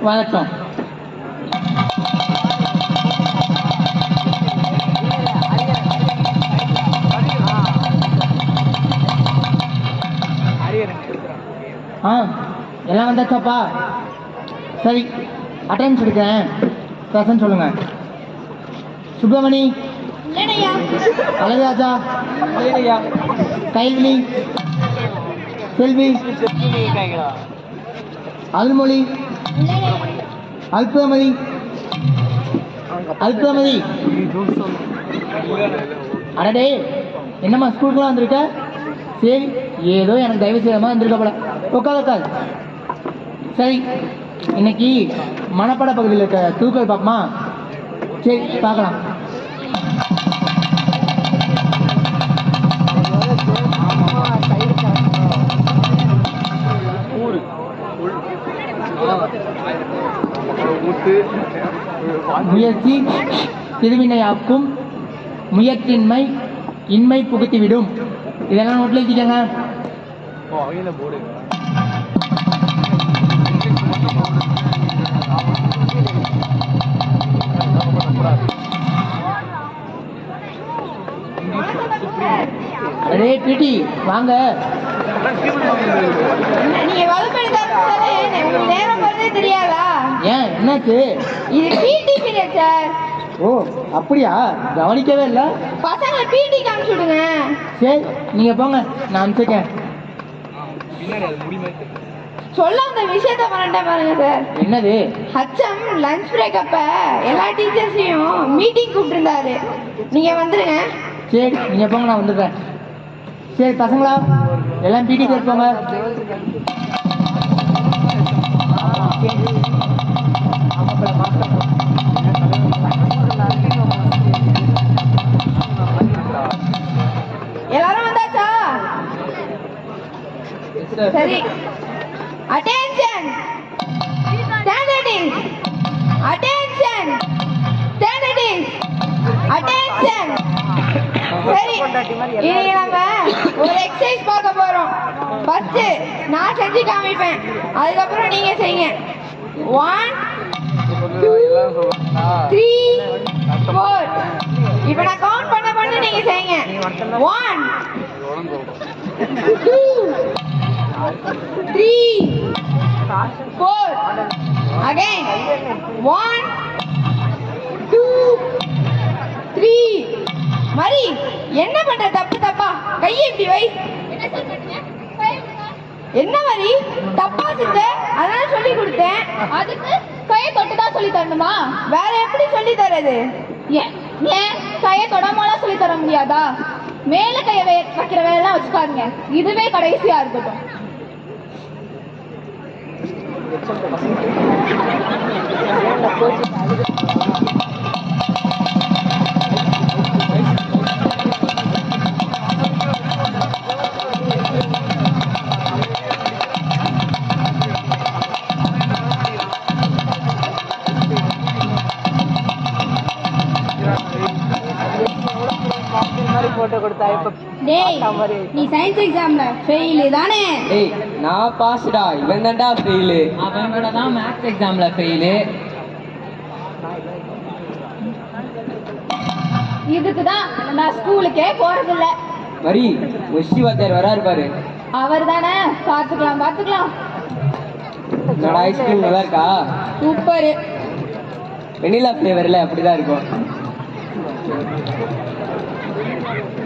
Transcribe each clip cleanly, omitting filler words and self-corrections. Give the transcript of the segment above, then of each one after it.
வணக்கம். எல்லாம் வந்தாச்சாப்பா? சரி, அட்டெண்டன்ஸ் எடுக்கிறேன். பிரசன்ட் சொல்லுங்க. சுப்பிரமணி, அழகுராஜா, கைல்விழி, செல்வி, அருள்மொழி, அல்பமதி, அடடே என்னம்மா ஸ்கூலுக்குலாம் வந்திருக்க? சரி, ஏதோ எனக்கு தயவு செய்யாமல் வந்திருக்க போல. உட்காது. சரி, இன்னைக்கு மணப்பட பகுதியில் இருக்க தூக்கல் பார்ப்போமா? சரி, பார்க்கலாம். முயற்சி திருவினையாக்கும், முயற்சியின்மை இன்மை புகுத்திவிடும். இதெல்லாம் நோட்டில் வச்சுக்கோங்க. அரே பிடி வாங்க. நீங்க வகுப்பு நேரம் போறதே தெரியாதா? ஏன் என்னாச்சு? இது பிடி பீரியட் சார். ஓ அப்படியா? கவனிக்கவே இல்லை. பசங்களை பிடி காமிச்சு விடுங்க. சரி நீங்க போங்க, நான் அனுப்பிச்சிருக்கேன். சொல்ல அந்த விஷயத்த பண்ணிட்டேன் பாருங்க சார். என்னது? ஹச்எம் லஞ்ச் பிரேக் அப்ப எல்லா டீச்சர்ஸையும் மீட்டிங் கூப்பிட்டுருந்தாரு. நீங்க வந்துருங்க. சரி நீங்க போங்க, நான் வந்துடுறேன். சரி பசங்களா எல்லாம் பிடி போங்க. எல்லாரும் வந்தாச்சா? சரி, அட்டென்ஷன் ஸ்டாண்டர்டிங், அட்டென்ஷன் ஸ்டாண்டர்டிங், அட்டென்ஷன். சரி, இன்னைக்கு நம்ம ஒரு எக்ஸசைஸ் பார்க்க போறோம். ஃபர்ஸ்ட் நான் செஞ்சு காமிப்பேன், அதுக்கப்புறம் நீங்க செய்யுங்க. 1 2 3 4. இப்போ நான் கவுண்ட் பண்ண நீங்க செய்யுங்க. 1 2 3 4. Again 1 2 3. மரி என்ன பண்ற? தப்பா கையை இப்படி வை. என்ன மாதிரி தப்பா செஞ்ச? அதான் சொல்லி கொடுத்தேன். அதுக்கு கையை தொட்டு தான் சொல்லி தரணுமா? வேற எப்படி சொல்லி தரது? ஏன் கையை தொடாமலாம் சொல்லி தர முடியாதா? மேல கையை வைக்கிற வேலைலாம் வச்சுக்காதீங்க, இதுவே கடைசியா இருக்கட்டும். நீ சயின்ஸ் எக்ஸாம்ல ஃபெயில் தானே? ஏய் நான் பாஸ்டா, இவன் தான்டா ஃபெயில். அவன் கூட தான் மேத்ஸ் எக்ஸாம்ல ஃபெயில். இதுக்கு தான் நான் ஸ்கூலுக்கே போறது இல்ல. மரி முஷ்டி வாத்தியார் வராரு பாரு. அவர் தானே? பாத்துக்கலாம். என்னோட ஐஸ்கிரீம் நல்லா இருக்கா? சூப்பர். வெனிலா ஃப்ளேவர்ல அப்படிதான் இருக்கும்.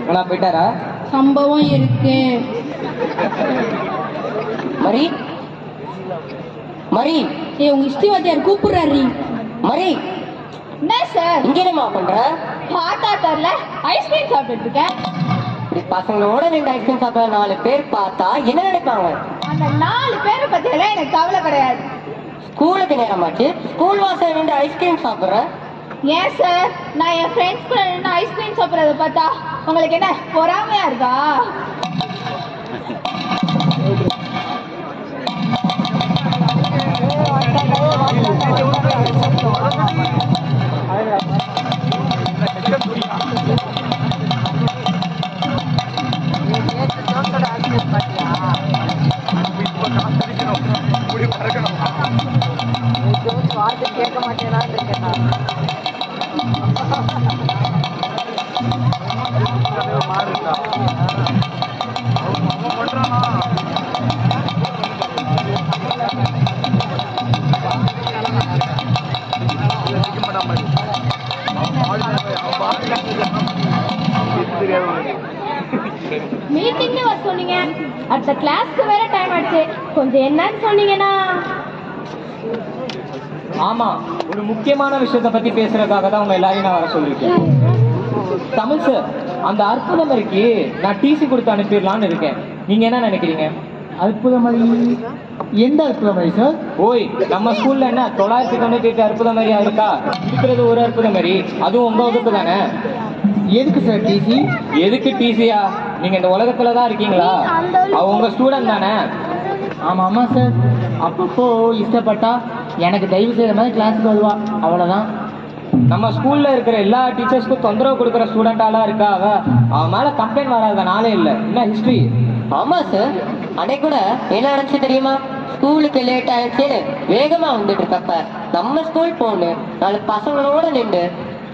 நல்லா போயிட்டாரா? சம்பவம் இருக்கு. மரி ஏய், உங்க இஷ்டி வாத்தியார் கூப்பிடுறாரு. மரி என்ன சார் இங்க என்னமா பண்ற? ஹாட் வாட்டர்ல ஐஸ்கிரீம் சாப்பிட்டுட்டு இருக்கேன். பசங்களோட 2 ஐஸ்கிரீம் சாப்பிட 4 பேர் பார்த்தா என்ன நினைப்பாங்க? அந்த 4 பேரை பத்தி எல்லாம் எனக்கு கவலை கிடையாது. ஸ்கூலுக்கு நேரமாச்சு, ஸ்கூல் வாசல் 2 ஐஸ்கிரீம் சாப்பிடுற. ஏன் சார், நான் என் ஃப்ரெண்ட்ஸ் கூட நின்று ஐஸ்கிரீம் சாப்பிட்றத பார்த்தா உங்களுக்கு என்ன பொறாமையா இருக்கா? மீட்டிங்னு வர சொன்னீங்க, அடுத்த கிளாஸ்க்கு வேற டைம் ஆச்சு. கொஞ்சம் என்னன்னு சொன்னீங்கன்னா. ஆமா, ஒரு முக்கியமான விஷயத்தை பத்தி பேசுறதுக்காக தான் உங்க எல்லாரையும் நான் வர சொல்லியிருக்கேன். தமிழ் சார், அந்த அற்புதமரிக்கு நான் டிசி கொடுத்து அனுப்பிடலான்னு இருக்கேன். நீங்க என்ன நினைக்கிறீங்க? அற்புதமரி? எந்த அற்புதமரி சார்? ஓய், நம்ம ஸ்கூல்ல என்ன 998 அற்புதமரியா இருக்கா? இருக்கிறது ஒரு அற்புதமரி, அதுவும் உங்க வகுப்பு தானே. எதுக்கு சார் டிசி? எதுக்கு டிசியா? நீங்க இந்த உலகத்துல தான் இருக்கீங்களா? அவ உங்க ஸ்டூடெண்ட் தானே. ஆமாம் சார், அப்பப்போ இஷ்டப்பட்டா எனக்கு தயவு செய்கிற மாதிரி கிளாஸுக்கு வருவா, அவ்வளோதான். நம்ம ஸ்கூல்ல இருக்கிற எல்லா டீச்சர்ஸ்க்கும் தொந்தரவு கொடுக்குற ஸ்டூடெண்டாலாம் இருக்கா அவ. அவன் மேல கம்ப்ளைண்ட் வராத நாளே இல்லை. என்ன ஹிஸ்டரி? ஆமாம் சார், அன்னைக்கு கூட என்ன நடந்துச்சு தெரியுமா? ஸ்கூலுக்கு லேட் ஆயிடுச்சுன்னு வேகமாக வந்துட்டு இருக்கப்ப நம்ம ஸ்கூல் பொண்ணு 4 பசங்களோட நின்று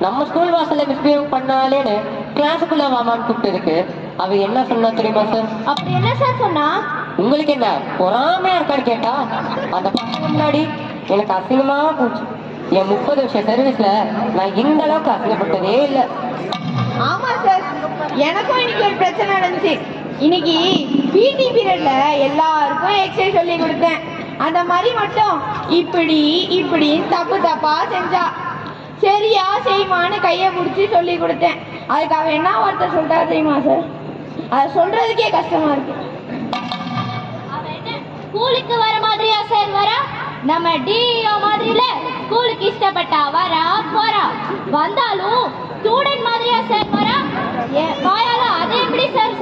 நம்ம ஸ்கூல் வாசல்ல மிஸ்பிஹேவ் பண்ணாலேன்னு கிளாஸுக்குள்ள வாமான்னு கூப்பிட்டு அவ என்ன சொன்னா தெரியுமா சார்? அப்படி என்ன சார் சொன்னா? உங்களுக்கு என்ன பொறாமையா இருக்கான்னு கேட்டா, அந்த பசங்க முன்னாடி எனக்கு அசிங்கமா போச்சு. என் 30 வருஷம் சர்வீஸ்ல நான் இந்த அளவுக்கு அசிங்கப்பட்டதே இல்லை. ஆமா சார், எனக்கும் இன்னைக்கு ஒரு பிரச்சனை நடந்துச்சு. இன்னைக்கு பிடி பீரியட்ல எல்லாருக்கும் எக்ஸசைஸ் சொல்லி கொடுத்தேன். அந்த மாதிரி மட்டும் இப்படி இப்படி தப்பு தப்பா செஞ்சா. சரியா செய்வான்னு கையை பிடிச்சி சொல்லி கொடுத்தேன். அதுக்கு அவ என்ன வார்த்தை சொல்லிட்டா தெரியுமா சார்? அதை சொல்றதுக்கே கஷ்டமா இருக்கு. ஸ்கூலுக்கு வர மாதிரியா சார் வரா? நம்ம டிஓ மாதிரில ஸ்கூலுக்கு இஷ்டப்பட்டா வரா போறா. வந்தாலும் ஸ்டூடெண்ட் மாதிரியா சார் வரா? வாயால அதை எப்படி சார்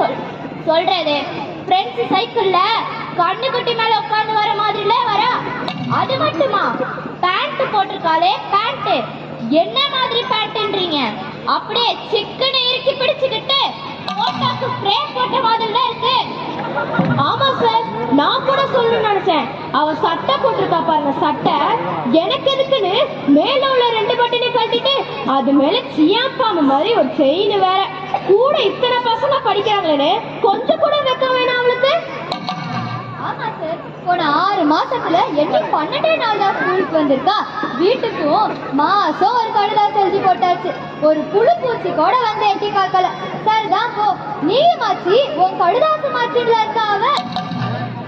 சொல்றது? ஃப்ரெண்ட்ஸ் சைக்கிள்ல கண்ணுக்குட்டி மேல உட்கார்ந்து வர மாதிரில வரா. அது மட்டுமா, பேண்ட் போட்டிருக்காளே பேண்ட், என்ன மாதிரி பேண்ட்ன்றீங்க? அப்படியே சிக்கனை இறுக்கி பிடிச்சுக்கிட்டு போட்டாக்கு ஃப்ரேம் போட்ட மாதிரி இருக்கு. ஆமா சார், நான் கூட சொல்லணும்னு நினைச்சேன். அவ சட்டை போட்டிருக்கா பாருங்க, சட்டை எனக்கு எதுக்குன்னு மேல உள்ள 2 பட்டனை கழட்டிட்டு அது மேல சியாப்பாம்பு மாதிரி ஒரு செயின் வேற. கூட இத்தனை பசங்க படிக்கிறாங்களே, கொஞ்சம் கூட வெக்க வேணாம் அவளுக்கு. ஆமா சார், போன 6 மாசத்துல எண்ணி 12 நாள் தான் ஸ்கூலுக்கு வந்திருக்கா. வீட்டுக்கும் மாசம் ஒரு கடுதாசி எழுதி போட்டாச்சு. ஒரு புழு பூச்சி கூட வந்து எட்டி பார்க்கல. சரிதான் போ, நீயுமாச்சு உன் கடுதாசு மாச்சில இருக்கா அவ.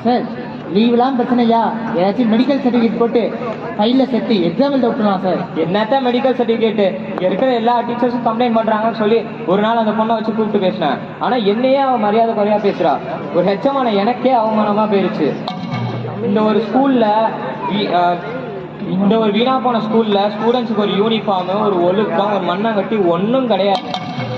சார், லீவ்லாம் பிரச்சனையா? ஏதாச்சும் மெடிக்கல் சர்டிஃபிகேட் போட்டு ஃபைலில் சேர்த்து எக்ஸாம் எழுத விட்டுலாம் சார். என்னத்த மெடிக்கல் சர்டிஃபிகேட்டு? இருக்கிற எல்லா டீச்சர்ஸும் கம்ப்ளைண்ட் பண்றாங்கன்னு சொல்லி ஒரு நாள் அந்த பொண்ணை வச்சு கூப்பிட்டு பேசினேன். ஆனா என்னையே அவன் மரியாதை குறையா பேசுறா. ஒரு ஹெச்சமான எனக்கே அவமானமா போயிருச்சு. இந்த ஒரு ஸ்கூல்ல இந்த ஒரு வீணா போன ஸ்கூல்ல ஸ்டூடெண்ட்ஸுக்கு ஒரு யூனிஃபார்மு, ஒரு ஒழுக்கம், ஒரு மண்ணங்கட்டி ஒன்றும் கிடையாது.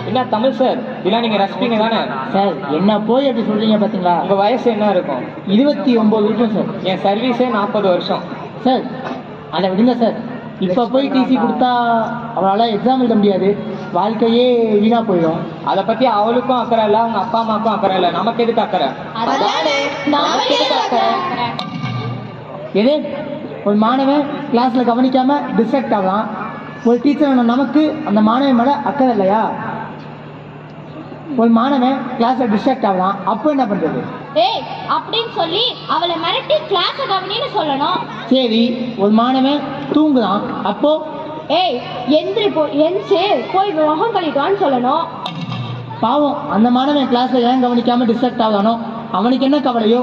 என்ன தமிழ் சார், இதெல்லாம் நீங்க ரசிப்பீங்க தானே? சார், என்ன போய் எப்படி சொல்றீங்க பார்த்தீங்களா? உங்க வயசு என்ன இருக்கும்? 29 இருக்கும் சார். என் சர்வீஸே 40 வருஷம். சார், அதை விடுங்க சார். இப்போ போய் டிசி கொடுத்தா அவளால் எக்ஸாம் எழுத முடியாது, வாழ்க்கையே வீணாக போயிடும். அதை பற்றி அவளுக்கும் அக்கறை இல்லை, அவங்க அப்பா அம்மாவுக்கும் அக்கறை இல்லை. நமக்கு எதுக்கு அக்கறை? எது? ஒரு மாணவன் கிளாஸில் கவனிக்காமல் டிஸ்ட்ராக்ட் ஆகலாம். ஒரு டீச்சர் நமக்கு அந்த மாணவன் மேலே அக்கறை இல்லையா? ஒரு மாணவன் கிளாஸில் டிஸ்ட்ராக்ட் ஆகலாம், அப்போ என்ன பண்ணுறது? ஏய், அப்படின்னு சொல்லி அவளை மிரட்டி கிளாஸை கவனின்னு சொல்லணும். சரி, ஒரு மாணவன் தூங்குதான், அப்போ ஏய் எந்திரிச்சு போய் முகம் கழிக்கான்னு சொல்லணும். பாவம், அந்த மாணவன் கிளாஸில் ஏன் கவனிக்காமல் டிஸ்ட்ராக்ட் ஆகலானோ, அவனுக்கு என்ன கவலையோ?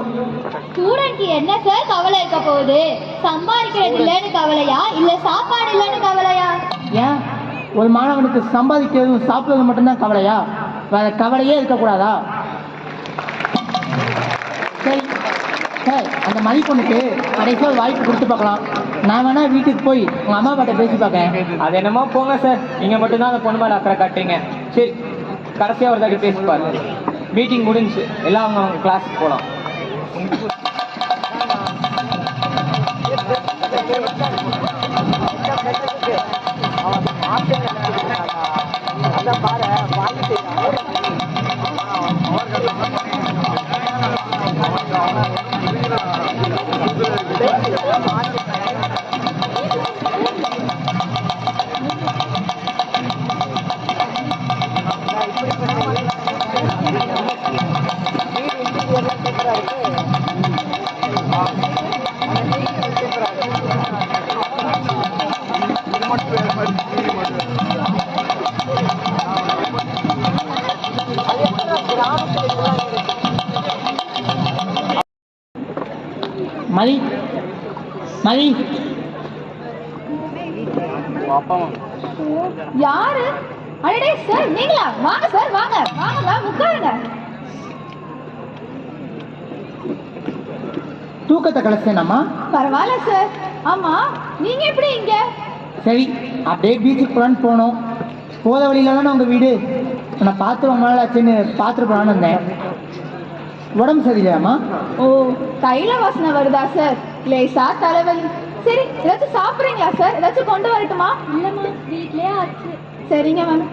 ஸ்டூடெண்ட்க்கு என்ன சார் கவலை இருக்க போகுது? சம்பாதிக்கிறது இல்லைன்னு கவலையா, இல்ல சாப்பாடு இல்லைன்னு கவலையா? ஏன் ஒரு மாணவனுக்கு சம்பாதிக்கிறது சாப்பிட்றது மட்டும்தான் கவலையா? வேற கவலையே இருக்கக்கூடாதா? சரி சார், அந்த மதிப்பொண்ணுக்கு கடைசியாக ஒரு வாய்ப்பு கொடுத்து பார்க்கலாம். நான் வேணா வீட்டுக்கு போய் உங்கள் அம்மா அப்பாட்ட பேசி பார்க்கேன். அது என்னமோ போங்க சார், நீங்கள் மட்டும்தான் அந்த பொண்ணு மேலே அக்கறை காட்டுறீங்க. சரி, கடைசியாக ஒரு தாட்டி பேசி பாருங்க. மீட்டிங் முடிஞ்சு எல்லாம் அவங்க கிளாஸுக்கு போகலாம். மதி மதி யாரு? அடடே சார், நீங்களா? வாங்க சார், வாங்க வாங்க மேம், உட்காருங்க. தூக்கத்தை கலைச்சேனம்மா. பரவாயில்ல சார். ஆமா, நீங்க எப்படி இங்க? சரி, அப்படியே பீச்சுக்கு போகலான்னு போனோம். போத வழியில தானே உங்கள் வீடு. நான் பார்த்து ரொம்ப நாள் ஆச்சுன்னு பார்த்துட்டு போகலான்னு வந்தேன். உடம்பு சரியில்லையாம்மா? ஓ, தைல வாசனை வருதா சார்? லேசா தலைவலி. சரி, ஏதாச்சும் சாப்பிட்றீங்களா சார்? ஏதாச்சும் கொண்டு வரட்டுமா? இல்லைம்மா, வீட்லயே ஆச்சு. சரிங்க மேம்.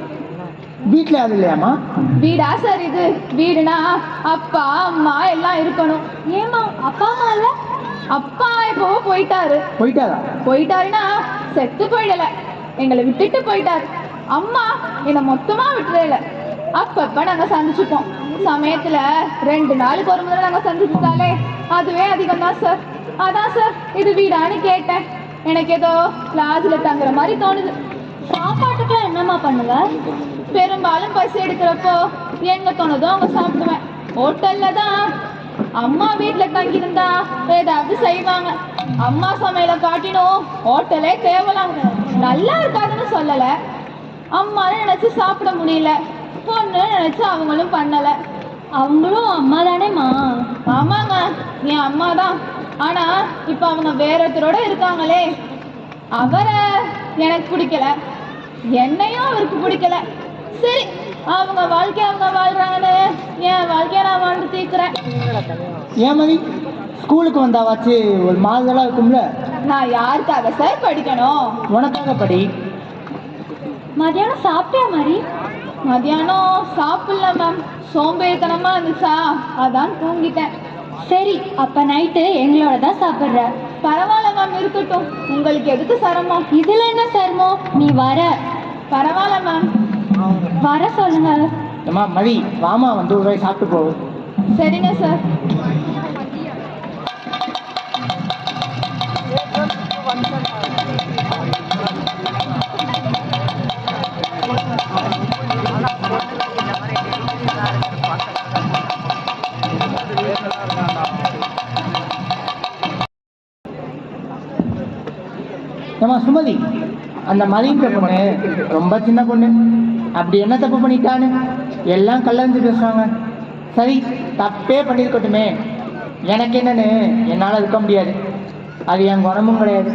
வீட்டில் யாரும் இல்லையாம்மா? வீடா சார் இது? வீடுனா அப்பா அம்மா எல்லாம் இருக்கணும். ஏம்மா, அப்பா அம்மா இல்ல? அப்பா எப்பவோ போயிட்டாரு. போயிட்டாரா? போயிட்டாருன்னா செத்து போயிடல, எங்களை விட்டுட்டு போயிட்டாரு. அம்மா என்னை மொத்தமா விட்டுறல. அப்பப்ப நாங்க சந்திச்சுப்போம். சமயத்துல 2 நாளுக்கு ஒரு முறை நாங்க சந்திச்சுட்டாலே அதுவே அதிகம் தான் சார். அதான் சார் இது வீடான்னு கேட்டேன். எனக்கு ஏதோ லாஜ்ல தங்குற மாதிரி தோணுது. சாப்பாட்டுக்குலாம் என்னம்மா பண்ணுவ? பெரும்பாலும் பசி எடுக்கிறப்போ எங்க தோணுதோ அவங்க சாப்பிடுவேன். ஹோட்டல்ல தான். அம்மா வீட்டுல தங்கியிருந்தா ஏதாவது செய்வாங்க. அம்மா சமையலை காட்டினோம் ஹோட்டலே தேவலாங்க. நல்லா இருக்காதுன்னு சொல்லல, அம்மான்னு நினைச்சு சாப்பிட முடியல, பொண்ணு நினைச்சு அவங்களும் பண்ணல. அவங்களும் அம்மா தானேம்மா? ஆமாங்க, என் அம்மா தான். ஆனா இப்ப அவங்க வேற ஒருத்தரோட இருக்காங்களே. அவரை எனக்கு பிடிக்கல, என்னையும் அவருக்கு பிடிக்கல. சரி, அவங்க வாழ்க்கைய அவங்க வாழ்றாங்கன்னு என் வாழ்க்கைய நான் வாழ்ந்து தீர்க்கிறேன். ஏன் மதி, ஸ்கூலுக்கு வந்தாவாச்சு ஒரு மாதெல்லாம் இருக்கும்ல. நான் யாருக்காக சார் படிக்கணும்? உனக்காக படி. மதியானம் சாப்பிட்டியா மாதிரி? மதியானம் சாப்பிடல மேம், சோம்பேறித்தனமா இருந்துச்சா அதான் தூங்கிட்டேன். சரி, அப்ப நைட்டு எங்களோட தான் சாப்பிட்ற. பரவாயில்ல மேம், இருக்கட்டும். உங்களுக்கு எதுக்கு சிரமம்? இதுல என்ன சிரமம்? நீ வர. பரவாயில்ல மேம். வர சொல்லுங்க. ஏம்மா மதி, வாமா வந்து ஒரு வாய் சாப்பிட்டு போ. சரிங்க சார். ஏம்மா சுமதி, அந்த மதின்ற பொண்ணு ரொம்ப சின்ன பொண்ணு. அப்படி என்ன தப்பு பண்ணிட்டான்னு எல்லாம் கல்லறிஞ்சு பேசுறாங்க. சரி, தப்பே பண்ணியிருக்கட்டுமே, எனக்கு என்னன்னு என்னால் இருக்க முடியாது. அது என் குணமும் கிடையாது.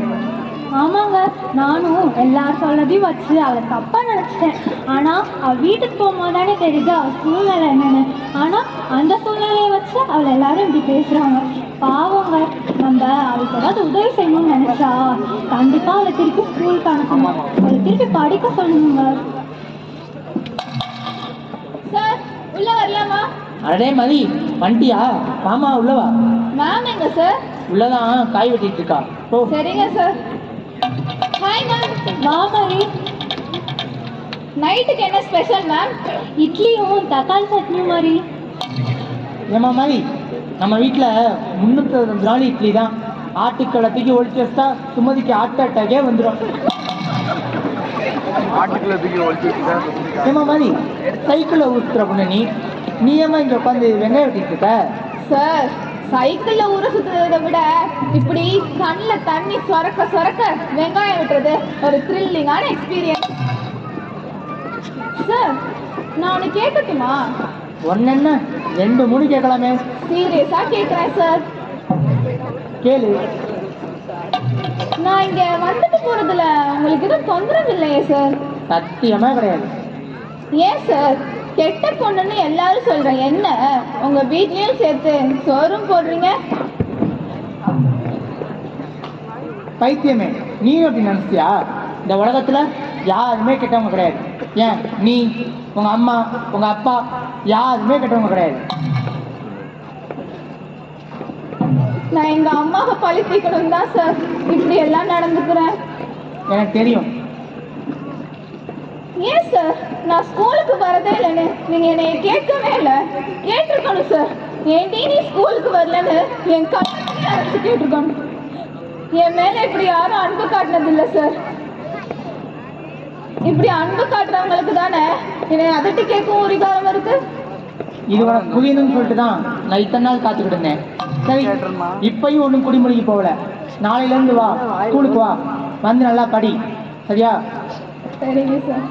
ஆமாங்க, நானும் எல்லாரும் சொன்னதையும் வச்சு அவளை தப்பா நினைச்சிட்டேன். ஆனா அவ வீட்டுக்கு போகும்போது தானே தெரியுது அவள் சூழ்நிலை என்னன்னு. ஆனா அந்த சூழ்நிலையை வச்சு அவளை எல்லாரும் இப்படி பேசுறாங்க. பாவங்க, நம்ம அவளுக்கு ஏதாவது உதவி செய்யணும்னு நினைச்சா கண்டிப்பா அவளை திருப்பி ஸ்கூலுக்கு அனுப்பணும். அவளை திருப்பி படிக்க சொல்லணுங்க. சார், உள்ள வரலாமா? அடே மதி, வண்டியா? மாமா உள்ளவா? மேம் எங்க சார்? உள்ளதான் காய் வெட்டிட்டு இருக்கா. ஓ சரிங்க சார். Hi ma'am. வா மாதிரி. நைட்டுக்கு என்ன ஸ்பெஷல் மேம்? இட்லியும் தக்காளி சட்னியும் மாதிரி. ஏம்மா மதி, நம்ம வீட்டில் 365 நாள் இட்லி தான். ஆட்டுக்களை தூக்கி ஒழிச்சு வச்சா சுமதிக்கு ஹார்ட் அட்டாக்கே வந்துடும். ஏம்மா மதி, சைக்கிளில் ஊற்றுற பொண்ணு நீ ஏம்மா இங்கே உட்காந்து வெங்காயம் வெட்டிட்டு இருக்க? சார், சைக்கிள்ல ஊற சுத்துறதை விட இப்படி கண்ணில் தண்ணி சொரக்க சொரக்க வெங்காயம் விட்டுறது ஒரு த்ரில்லிங்கான எக்ஸ்பீரியன்ஸ். சார், நான் ஒன்று கேட்கட்டுமா? ஒன்று என்ன 2-3 கேட்கலாமே. சீரியஸா கேட்குறேன் சார். கேளு. நான் இங்க வந்துட்டு போறதுல உங்களுக்கு எதுவும் தொந்தரவு இல்லையே சார்? சத்தியமாக கிடையாது. ஏன் சார், கெட்ட பொண்ணுன்னு எல்லாரும் சொல்றேன். என்ன உங்க வீட்லயும் சேர்த்து சோறும் போடுறீங்க? பைத்தியமே, நீ அப்படி நினச்சியா? இந்த உலகத்தில் யாருமே கெட்டவங்க கிடையாது. ஏன் நீ, உங்கள் அம்மா, உங்கள் அப்பா யாருமே கெட்டவங்க கிடையாது. நான் எங்க அம்மாவை பழித்திக்கணும் தான் சார் இப்படி எல்லாம் நடந்துக்கிறேன். எனக்கு தெரியும். ஏன் சார், நான் ஸ்கூலுக்கு வரதே இல்லைன்னு நீங்க என்னைய கேட்கவே இல்லை. கேட்டிருக்கணும் சார். ஏன்டி நீ ஸ்கூலுக்கு வரலன்னு என் கல்யாணத்தை அழைச்சு கேட்டிருக்கணும். என் மேல இப்படி யாரும் அன்பு காட்டினது இல்லை சார். இப்படி அன்பு காட்டுறவங்களுக்கு தானே என்னை அதட்டி கேட்கும் அதிகாரம் இருக்கு. இது உனக்கு புரியணும்னு சொல்லிட்டு தான் நான் இத்தனை நாள் காத்துக்கிட்டு இருந்தேன். சரி, இப்பயும் ஒன்றும் குடிமொழிக்கு போகல. நாளையிலேருந்து வா, ஸ்கூலுக்கு வா, வந்து நல்லா படி, சரியா? சரிங்க சார்.